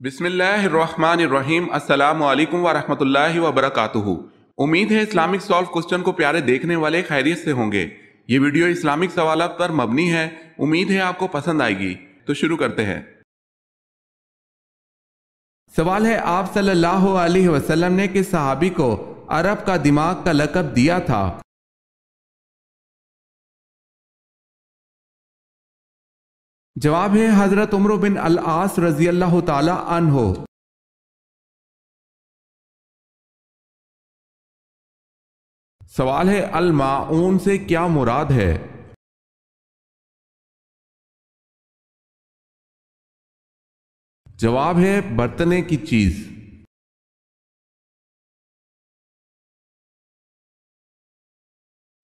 بسم اللہ الرحمن الرحیم۔ السلام علیکم ورحمۃ اللہ وبرکاتہ۔ امید ہے اسلامک سالو کوسچن کو پیارے دیکھنے والے خیریت سے ہوں گے۔ یہ ویڈیو اسلامک سوالات پر مبنی ہے، امید ہے آپ کو پسند آئے گی۔ تو شروع کرتے ہیں۔ سوال ہے، آپ صلی اللہ علیہ وسلم نے کس صحابی کو عرب کا دماغ کا لقب دیا تھا؟ جواب ہے حضرت عمرو بن العاص رضی اللہ تعالی عنہ۔ سوال ہے، الماعون سے کیا مراد ہے؟ جواب ہے برتنے کی چیز۔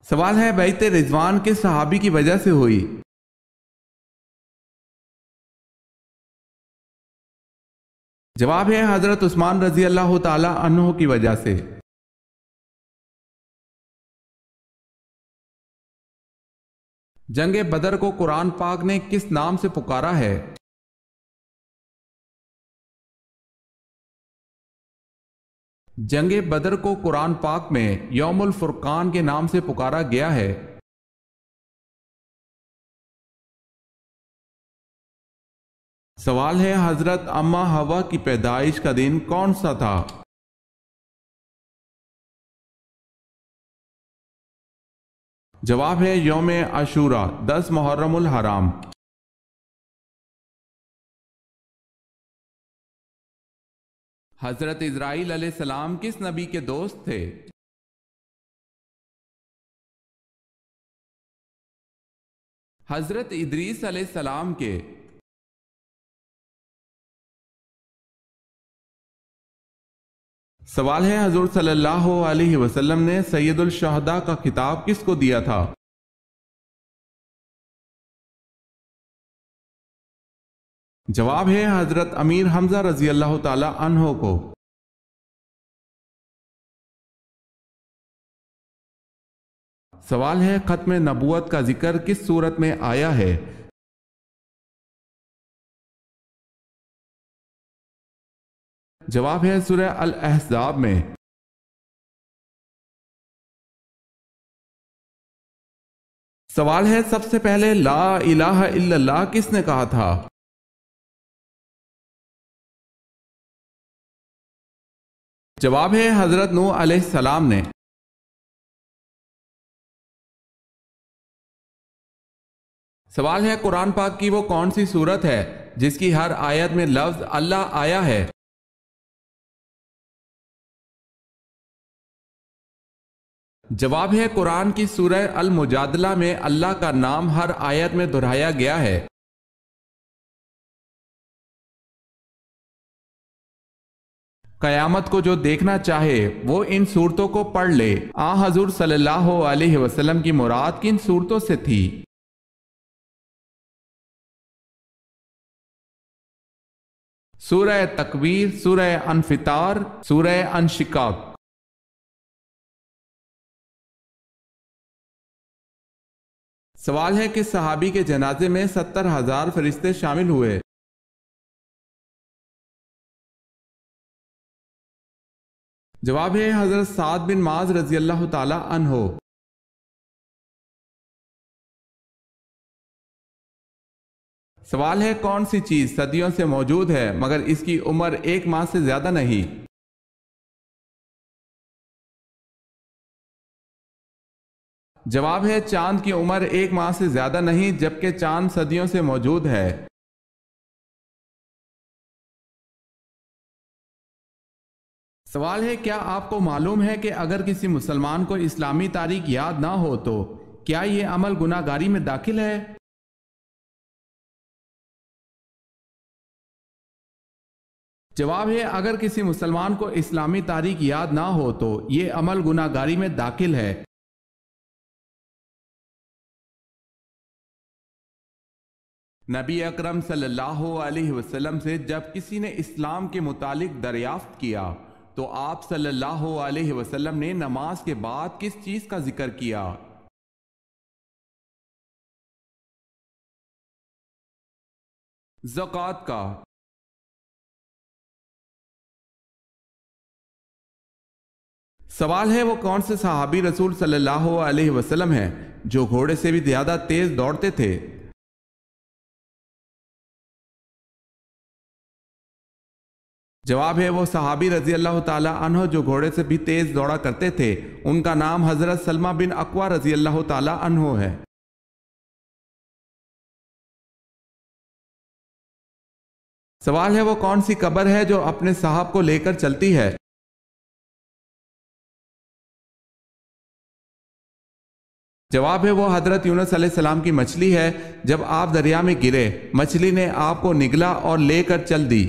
سوال ہے، بیعت رضوان کس صحابی کی وجہ سے ہوئی؟ جواب ہے حضرت عثمان رضی اللہ تعالی عنہ کی وجہ سے۔ جنگ بدر کو قرآن پاک نے کس نام سے پکارا ہے؟ جنگ بدر کو قرآن پاک میں یوم الفرقان کے نام سے پکارا گیا ہے۔ سوال ہے، حضرت اماں حوا کی پیدائش کا دن کون سا تھا؟ جواب ہے یوم عاشوراء 10 محرم الحرام۔ حضرت اسرائیل علیہ السلام کس نبی کے دوست تھے؟ حضرت ادریس علیہ السلام کے۔ سوال ہے، حضور صلی اللہ علیہ وسلم نے سید الشہداء کا خطاب کس کو دیا تھا؟ جواب ہے حضرت امیر حمزہ رضی اللہ تعالی عنہ کو۔ سوال ہے، ختم نبوت کا ذکر کس صورت میں آیا ہے؟ جواب ہے سورہ الاحزاب میں۔ سوال ہے، سب سے پہلے لا الہ الا اللہ کس نے کہا تھا؟ جواب ہے حضرت نوح علیہ السلام نے۔ سوال ہے، قرآن پاک کی وہ کون سی سورت ہے جس کی ہر آیت میں لفظ اللہ آیا ہے؟ جواب ہے قرآن کی سورہ المجادلہ میں اللہ کا نام ہر آیت میں دہرایا گیا ہے۔ قیامت کو جو دیکھنا چاہے وہ ان صورتوں کو پڑھ لے۔ حضور صلی اللہ علیہ وسلم کی مراد کن صورتوں سے تھی؟ سورہ تکویر، سورہ انفطار، سورہ انشقاق۔ سوال ہے، کہ صحابی کے جنازے میں 70,000 فرشتے شامل ہوئے؟ جواب ہے حضرت سعد بن معاذ رضی اللہ تعالی عنہ۔ سوال ہے، کون سی چیز صدیوں سے موجود ہے مگر اس کی عمر 1 ماہ سے زیادہ نہیں؟ جواب ہے چاند کی عمر 1 ماہ سے زیادہ نہیں، جبکہ چاند صدیوں سے موجود ہے۔ سوال ہے، کیا آپ کو معلوم ہے کہ اگر کسی مسلمان کو اسلامی تاریخ یاد نہ ہو تو کیا یہ عمل گناہ گاری میں داخل ہے؟ جواب ہے، اگر کسی مسلمان کو اسلامی تاریخ یاد نہ ہو تو یہ عمل گناہ گاری میں داخل ہے۔ نبی اکرم صلی اللہ علیہ وسلم سے جب کسی نے اسلام کے متعلق دریافت کیا تو آپ صلی اللہ علیہ وسلم نے نماز کے بعد کس چیز کا ذکر کیا؟ زکوٰۃ کا۔ سوال ہے وہ کون سے صحابی رسول صلی اللہ علیہ وسلم ہیں جو گھوڑے سے بھی زیادہ تیز دوڑتے تھے؟ جواب ہے وہ صحابی رضی اللہ تعالی عنہ جو گھوڑے سے بھی تیز دوڑا کرتے تھے، ان کا نام حضرت سلمہ بن اکوع رضی اللہ تعالی عنہ ہے۔ سوال ہے وہ کون سی قبر ہے جو اپنے صاحب کو لے کر چلتی ہے؟ جواب ہے وہ حضرت یونس علیہ السلام کی مچھلی ہے، جب آپ دریا میں گرے مچھلی نے آپ کو نگلا اور لے کر چل دی۔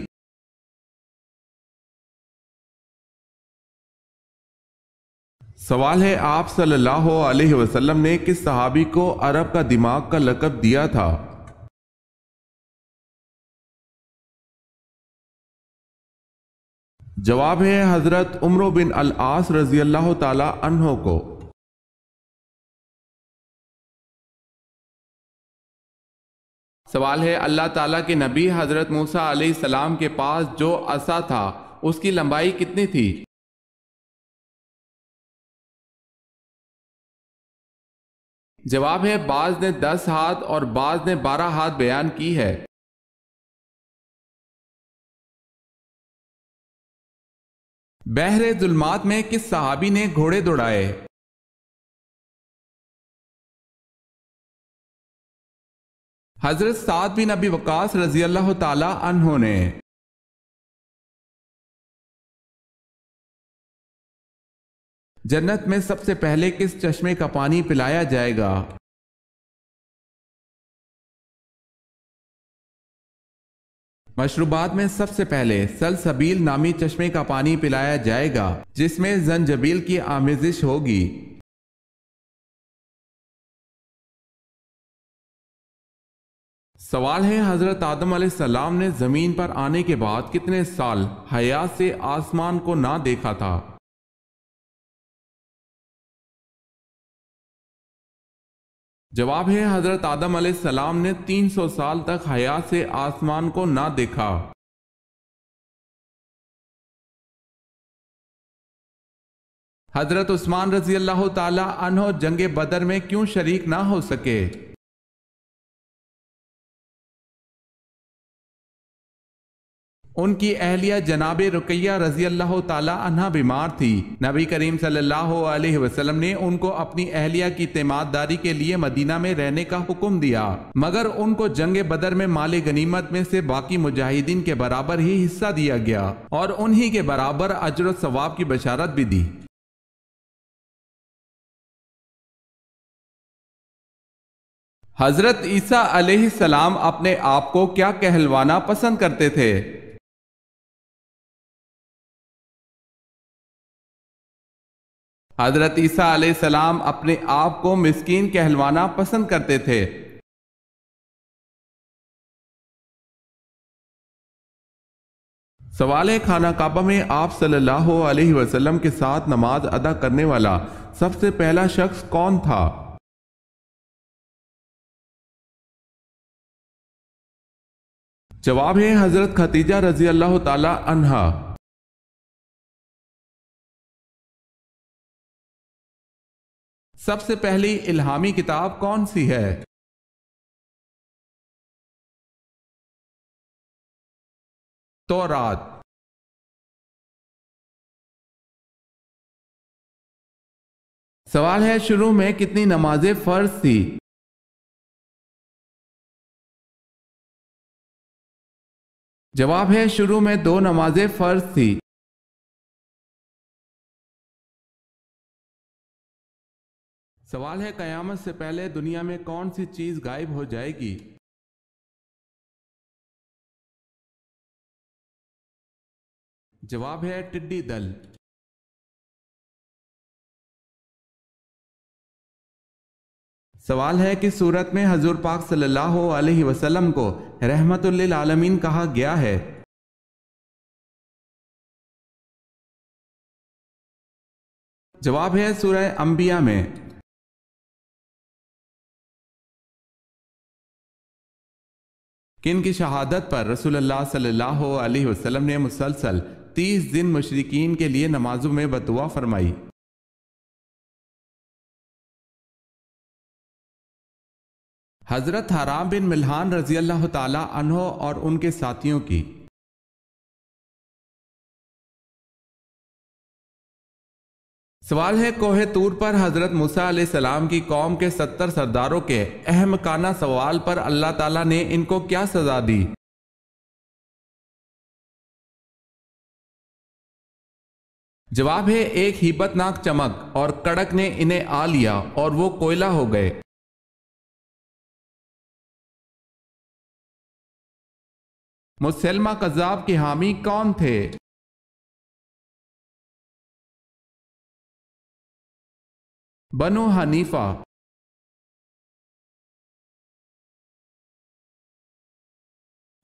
سوال ہے آپ صلی اللہ علیہ وسلم نے کس صحابی کو عرب کا دماغ کا لقب دیا تھا؟ جواب ہے حضرت عمرو بن العاص رضی اللہ تعالی عنہ کو۔ سوال ہے اللہ تعالیٰ کے نبی حضرت موسیٰ علیہ السلام کے پاس جو عصا تھا اس کی لمبائی کتنی تھی؟ جواب ہے بعض نے 10 ہاتھ اور بعض نے 12 ہاتھ بیان کی ہے۔ بحر ظلمات میں کس صحابی نے گھوڑے دوڑائے؟ حضرت سعد بن ابی وقاص رضی اللہ تعالی عنہ نے۔ جنت میں سب سے پہلے کس چشمے کا پانی پلایا جائے گا؟ مشروبات میں سب سے پہلے سلسبیل نامی چشمے کا پانی پلایا جائے گا جس میں زنجبیل کی آمیزش ہوگی۔ سوال ہے حضرت آدم علیہ السلام نے زمین پر آنے کے بعد کتنے سال حیات سے آسمان کو نہ دیکھا تھا؟ جواب ہے حضرت آدم علیہ السلام نے 300 سال تک حیات سے آسمان کو نہ دیکھا۔ حضرت عثمان رضی اللہ تعالی عنہ جنگ بدر میں کیوں شریک نہ ہو سکے؟ ان کی اہلیہ جناب رقیہ رضی اللہ تعالی عنہ بیمار تھی۔ نبی کریم صلی اللہ علیہ وسلم نے ان کو اپنی اہلیہ کی تیمارداری کے لیے مدینہ میں رہنے کا حکم دیا، مگر ان کو جنگ بدر میں مال غنیمت میں سے باقی مجاہدین کے برابر ہی حصہ دیا گیا اور انہی کے برابر اجر و ثواب کی بشارت بھی دی۔ حضرت عیسیٰ علیہ السلام اپنے آپ کو کیا کہلوانا پسند کرتے تھے؟ حضرت عیسیٰ علیہ السلام اپنے آپ کو مسکین کہلوانا پسند کرتے تھے۔ سوال ہے خانہ کعبہ میں آپ صلی اللہ علیہ وسلم کے ساتھ نماز ادا کرنے والا سب سے پہلا شخص کون تھا؟ جواب ہے حضرت خدیجہ رضی اللہ تعالی عنہا۔ سب سے پہلی الہامی کتاب کون سی ہے؟ تورات۔ سوال ہے شروع میں کتنی نمازیں فرض تھی؟ جواب ہے شروع میں 2 نمازیں فرض تھی۔ سوال ہے قیامت سے پہلے دنیا میں کون سی چیز غائب ہو جائے گی؟ جواب ہے ٹڈی دل۔ سوال ہے کہ سورت میں حضور پاک صلی اللہ علیہ وسلم کو رحمت للعالمین کہا گیا ہے؟ جواب ہے سورہ انبیاء میں۔ کن کی شہادت پر رسول اللہ صلی اللہ علیہ وسلم نے مسلسل 30 دن مشرکین کے لیے نمازوں میں بددعا فرمائی؟ حضرت حرام بن ملحان رضی اللہ تعالی عنہ اور ان کے ساتھیوں کی۔ سوال ہے، کوہ طور پر حضرت موسیٰ علیہ السلام کی قوم کے 70 سرداروں کے احمقانہ سوال پر اللہ تعالیٰ نے ان کو کیا سزا دی؟ جواب ہے، ایک ہیبت ناک چمک اور کڑک نے انہیں آ لیا اور وہ کوئلہ ہو گئے۔ مسلمہ کذاب کے حامی کون تھے؟ بنو حنیفہ۔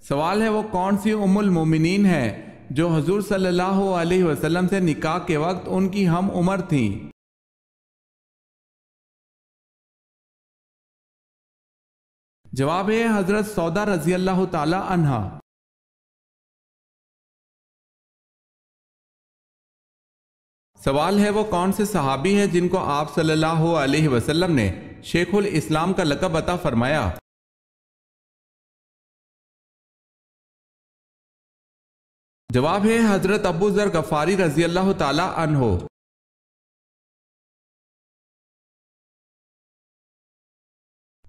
سوال ہے، وہ کون سی ام المومنین ہے جو حضور صلی اللہ علیہ وسلم سے نکاح کے وقت ان کی ہم عمر تھیں؟ جواب ہے، حضرت سودا رضی اللہ تعالی عنہا۔ سوال ہے، وہ کون سے صحابی ہیں جن کو آپ صلی اللہ علیہ وسلم نے شیخ الاسلام کا لقب عطا فرمایا؟ جواب ہے، حضرت ابو ذر غفاری رضی اللہ تعالی عنہ۔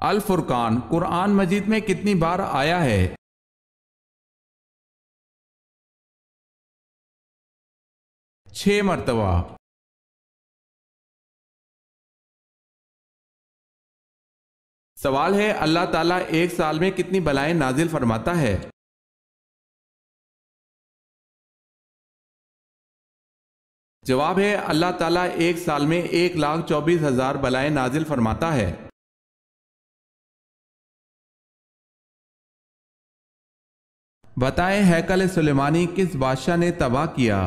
الفرقان قرآن مجید میں کتنی بار آیا ہے؟ 6 مرتبہ۔ سوال ہے، اللہ تعالیٰ ایک سال میں کتنی بلائیں نازل فرماتا ہے؟ جواب ہے، اللہ تعالیٰ ایک سال میں 1,24,000 بلائیں نازل فرماتا ہے۔ بتائیں، ہیکل سلیمانی کس بادشاہ نے تباہ کیا؟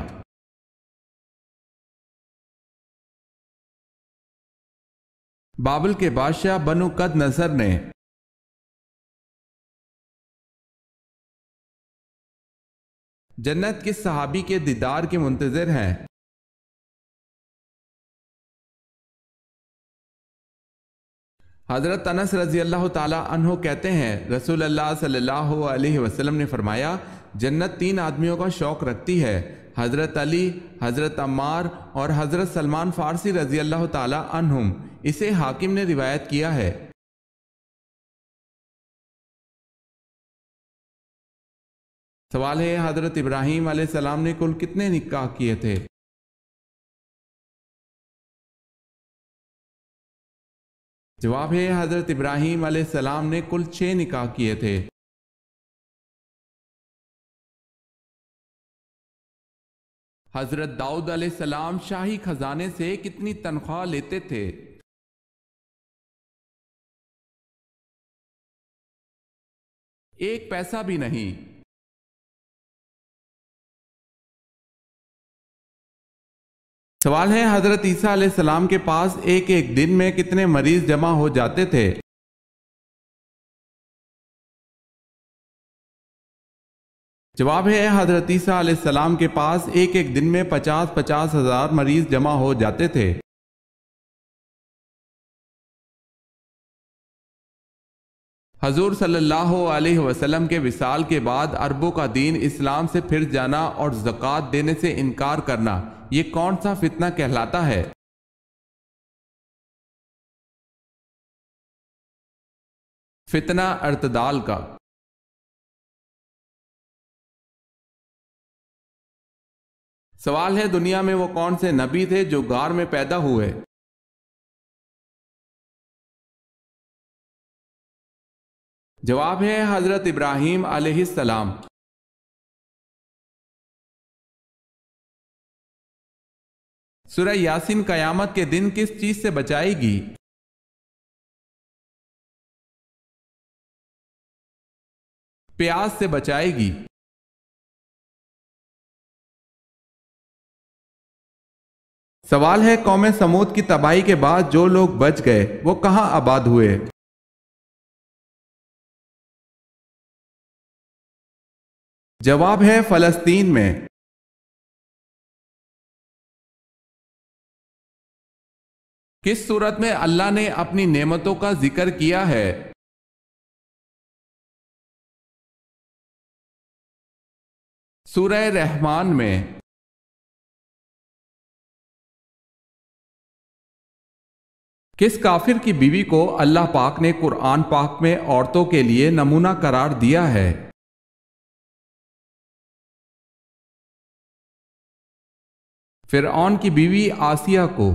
بابل کے بادشاہ بنو قد نظر نے۔ جنت کس صحابی کے دیدار کے منتظر ہیں؟ حضرت انس رضی اللہ تعالی عنہ کہتے ہیں، رسول اللہ صلی اللہ علیہ وسلم نے فرمایا، جنت 3 آدمیوں کا شوق رکھتی ہے، حضرت علی، حضرت عمار اور حضرت سلمان فارسی رضی اللہ تعالی عنہم۔ اسے حاکم نے روایت کیا ہے۔ سوال ہے، حضرت ابراہیم علیہ السلام نے کل کتنے نکاح کیے تھے؟ جواب ہے، حضرت ابراہیم علیہ السلام نے کل 6 نکاح کیے تھے۔ حضرت داؤد علیہ السلام شاہی خزانے سے کتنی تنخواہ لیتے تھے؟ ایک پیسہ بھی نہیں۔ سوال ہے، حضرت عیسیٰ علیہ السلام کے پاس ایک دن میں کتنے مریض جمع ہو جاتے تھے؟ جواب ہے، حضرت عیسیٰ علیہ السلام کے پاس ایک دن میں 50,000 مریض جمع ہو جاتے تھے۔ حضور صلی اللہ علیہ وسلم کے وصال کے بعد عربوں کا دین اسلام سے پھر جانا اور زکوٰۃ دینے سے انکار کرنا، یہ کون سا فتنہ کہلاتا ہے؟ فتنہ ارتدال کا۔ سوال ہے، دنیا میں وہ کون سے نبی تھے جو غار میں پیدا ہوئے؟ جواب ہے، حضرت ابراہیم علیہ السلام۔ سورہ یاسین قیامت کے دن کس چیز سے بچائے گی؟ پیاس سے بچائے گی۔ سوال ہے، قوم سمود کی تباہی کے بعد جو لوگ بچ گئے وہ کہاں آباد ہوئے؟ جواب ہے، فلسطین میں۔ کس صورت میں اللہ نے اپنی نعمتوں کا ذکر کیا ہے؟ سورہ رحمان میں کس کافر کی بیوی کو اللہ پاک نے قرآن پاک میں عورتوں کے لیے نمونہ قرار دیا ہے؟ فرعون کی بیوی آسیہ کو۔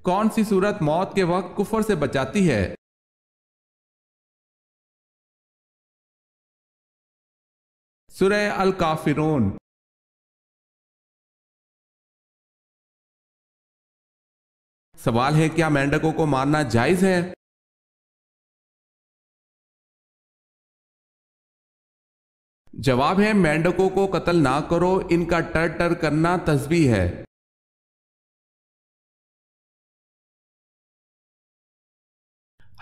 کون سی صورت موت کے وقت کفر سے بچاتی ہے؟ سورہ الکافرون۔ سوال ہے، کیا مینڈکوں کو مارنا جائز ہے؟ جواب ہے، مینڈکوں کو قتل نہ کرو، ان کا ٹر ٹر کرنا تسبیح ہے۔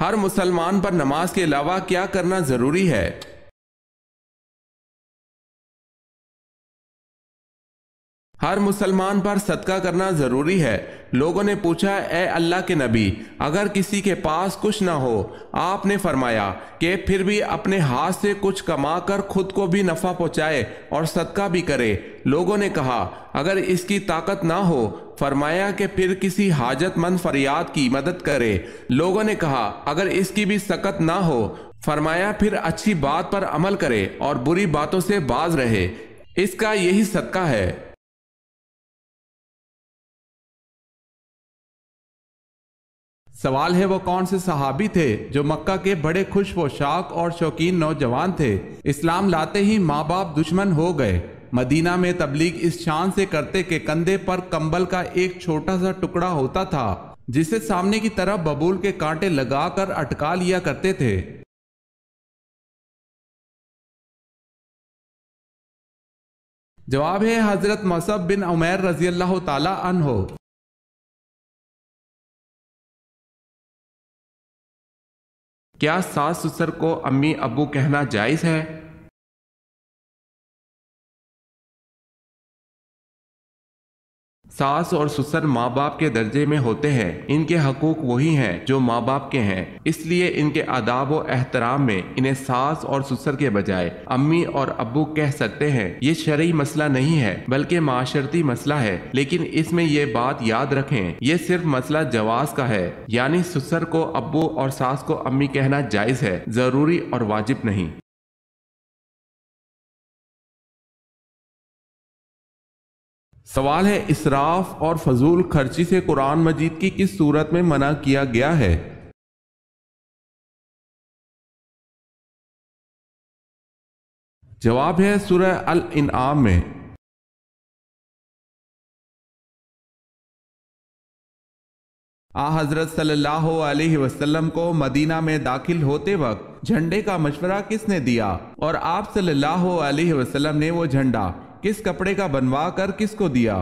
ہر مسلمان پر نماز کے علاوہ کیا کرنا ضروری ہے؟ ہر مسلمان پر صدقہ کرنا ضروری ہے۔ لوگوں نے پوچھا، اے اللہ کے نبی، اگر کسی کے پاس کچھ نہ ہو، آپ نے فرمایا کہ پھر بھی اپنے ہاتھ سے کچھ کما کر خود کو بھی نفع پہنچائے اور صدقہ بھی کرے۔ لوگوں نے کہا، اگر اس کی طاقت نہ ہو؟ فرمایا کہ پھر کسی حاجت مند فریاد کی مدد کرے۔ لوگوں نے کہا، اگر اس کی بھی سکت نہ ہو؟ فرمایا پھر اچھی بات پر عمل کرے اور بری باتوں سے باز رہے، اس کا یہی صدقہ ہے۔ سوال ہے، وہ کون سے صحابی تھے جو مکہ کے بڑے خوش پوشاک اور شوقین نوجوان تھے؟ اسلام لاتے ہی ماں باپ دشمن ہو گئے۔ مدینہ میں تبلیغ اس شان سے کرتے کہ کندھے پر کمبل کا ایک چھوٹا سا ٹکڑا ہوتا تھا جسے سامنے کی طرف ببول کے کانٹے لگا کر اٹکا لیا کرتے تھے۔ جواب ہے، حضرت مصعب بن عمیر رضی اللہ تعالی عنہ۔ کیا ساس سسر کو امی ابو کہنا جائز ہے؟ ساس اور سسر ماں باپ کے درجے میں ہوتے ہیں، ان کے حقوق وہی ہیں جو ماں باپ کے ہیں، اس لیے ان کے آداب و احترام میں انہیں ساس اور سسر کے بجائے امی اور ابو کہہ سکتے ہیں۔ یہ شرعی مسئلہ نہیں ہے بلکہ معاشرتی مسئلہ ہے، لیکن اس میں یہ بات یاد رکھیں، یہ صرف مسئلہ جواز کا ہے، یعنی سسر کو ابو اور ساس کو امی کہنا جائز ہے، ضروری اور واجب نہیں۔ سوال ہے، اسراف اور فضول خرچی سے قرآن مجید کی کس صورت میں منع کیا گیا ہے؟ جواب ہے، سورہ الانعام میں۔ حضرت صلی اللہ علیہ وسلم کو مدینہ میں داخل ہوتے وقت جھنڈے کا مشورہ کس نے دیا، اور آپ صلی اللہ علیہ وسلم نے وہ جھنڈا کس کپڑے کا بنوا کر کس کو دیا؟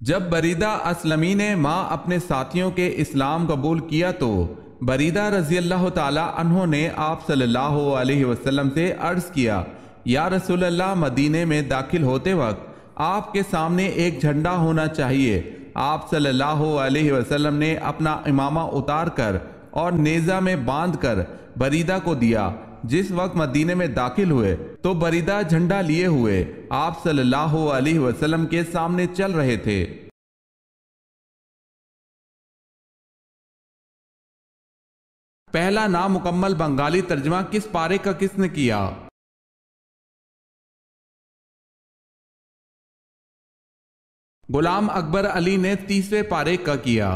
جب بریدہ اسلمی نے ماں اپنے ساتھیوں کے اسلام قبول کیا تو بریدہ رضی اللہ تعالی عنہ نے آپ صلی اللہ علیہ وسلم سے عرض کیا، یا رسول اللہ، مدینے میں داخل ہوتے وقت آپ کے سامنے ایک جھنڈا ہونا چاہیے۔ آپ صلی اللہ علیہ وسلم نے اپنا امامہ اتار کر اور نیزہ میں باندھ کر بریدہ کو دیا۔ جس وقت مدینے میں داخل ہوئے تو بریدہ جھنڈا لیے ہوئے آپ صلی اللہ علیہ وسلم کے سامنے چل رہے تھے۔ پہلا نامکمل بنگالی ترجمہ کس پارے کا کس نے کیا؟ غلام اکبر علی نے تیسرے پارے کا کیا۔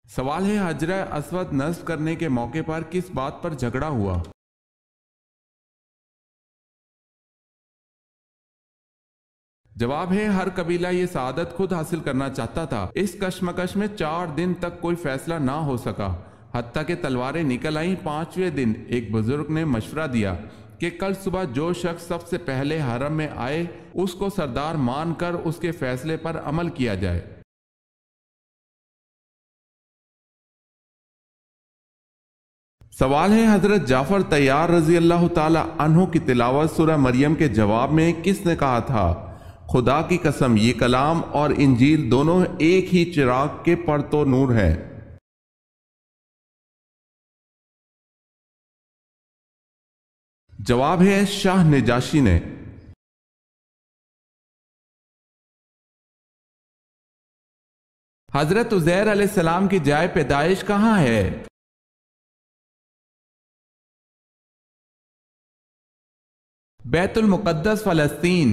سوال ہے، حجر اسود نصب کرنے کے موقع پر کس بات پر جھگڑا ہوا؟ جواب ہے، ہر قبیلہ یہ سعادت خود حاصل کرنا چاہتا تھا۔ اس کشمکش میں 4 دن تک کوئی فیصلہ نہ ہو سکا، حتیٰ کہ تلواریں نکل آئیں۔ 5ویں دن ایک بزرگ نے مشورہ دیا کہ کل صبح جو شخص سب سے پہلے حرم میں آئے اس کو سردار مان کر اس کے فیصلے پر عمل کیا جائے۔ سوال ہے، حضرت جعفر طیار رضی اللہ تعالی عنہ کی تلاوت سورہ مریم کے جواب میں کس نے کہا تھا؟ خدا کی قسم یہ کلام اور انجیل دونوں ایک ہی چراغ کے پرتو نور ہے۔ جواب ہے شاہ نجاشی نے۔ حضرت عزیر علیہ السلام کی جائے پیدائش کہاں ہے؟ بیت المقدس فلسطین۔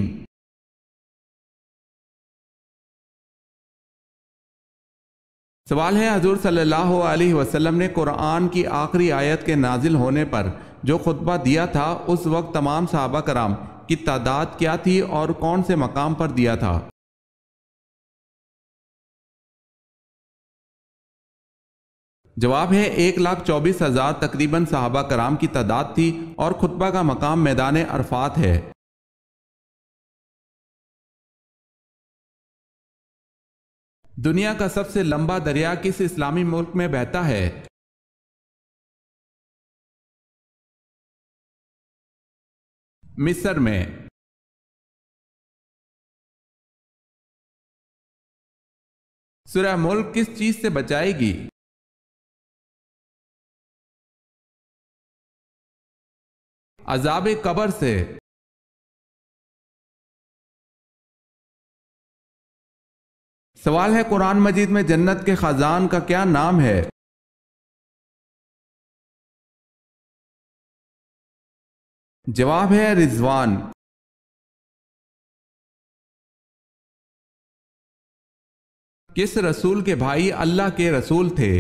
سوال ہے حضور صلی اللہ علیہ وسلم نے قرآن کی آخری آیت کے نازل ہونے پر جو خطبہ دیا تھا اس وقت تمام صحابہ کرام کی تعداد کیا تھی اور کون سے مقام پر دیا تھا؟ جواب ہے 1,24,000 تقریباً صحابہ کرام کی تعداد تھی اور خطبہ کا مقام میدان عرفات ہے۔ دنیا کا سب سے لمبا دریا کس اسلامی ملک میں بہتا ہے؟ مصر میں۔ سورہ ملک کس چیز سے بچائے گی؟ عذاب قبر سے۔ سوال ہے قرآن مجید میں جنت کے خزان کا کیا نام ہے؟ جواب ہے رضوان۔ کس رسول کے بھائی اللہ کے رسول تھے؟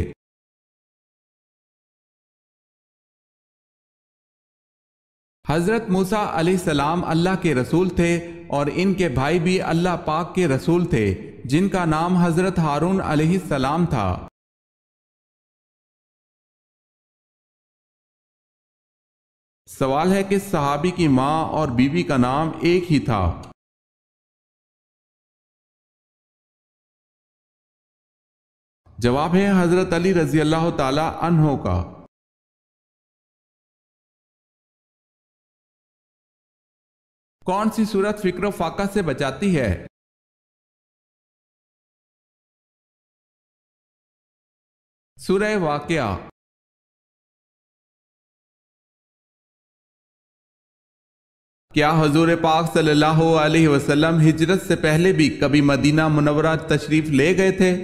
حضرت موسیٰ علیہ السلام اللہ کے رسول تھے اور ان کے بھائی بھی اللہ پاک کے رسول تھے جن کا نام حضرت ہارون علیہ السلام تھا۔ سوال ہے کہ صحابی کی ماں اور بیوی کا نام ایک ہی تھا؟ جواب ہے حضرت علی رضی اللہ تعالی عنہ کا۔ کون سی سورت فکر و فاقہ سے بچاتی ہے؟ سورہ واقعہ۔ کیا حضور پاک صلی اللہ علیہ وسلم ہجرت سے پہلے بھی کبھی مدینہ منورہ تشریف لے گئے تھے؟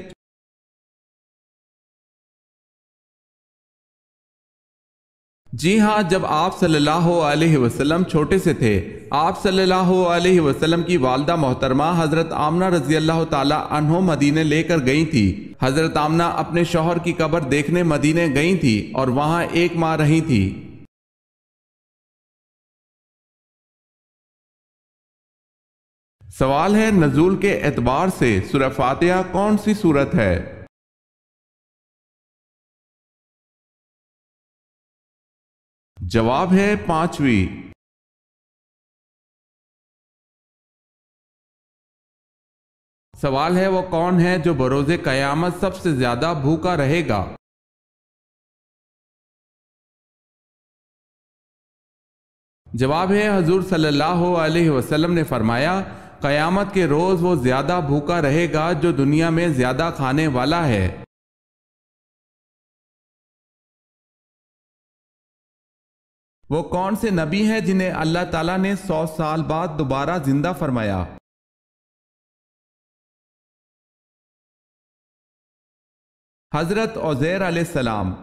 جی ہاں، جب آپ صلی اللہ علیہ وسلم چھوٹے سے تھے آپ صلی اللہ علیہ وسلم کی والدہ محترمہ حضرت آمنہ رضی اللہ تعالی عنہ مدینے لے کر گئی تھی۔ حضرت آمنہ اپنے شوہر کی قبر دیکھنے مدینے گئی تھی اور وہاں 1 ماہ رہی تھی۔ سوال ہے نزول کے اعتبار سے سورہ فاتحہ کون سی سورت ہے؟ جواب ہے 5ویں۔ سوال ہے وہ کون ہے جو بروز قیامت سب سے زیادہ بھوکا رہے گا؟ جواب ہے حضور صلی اللہ علیہ وسلم نے فرمایا قیامت کے روز وہ زیادہ بھوکا رہے گا جو دنیا میں زیادہ کھانے والا ہے۔ وہ کون سے نبی ہیں جنہیں اللہ تعالیٰ نے 100 سال بعد دوبارہ زندہ فرمایا؟ حضرت عزیر علیہ السلام۔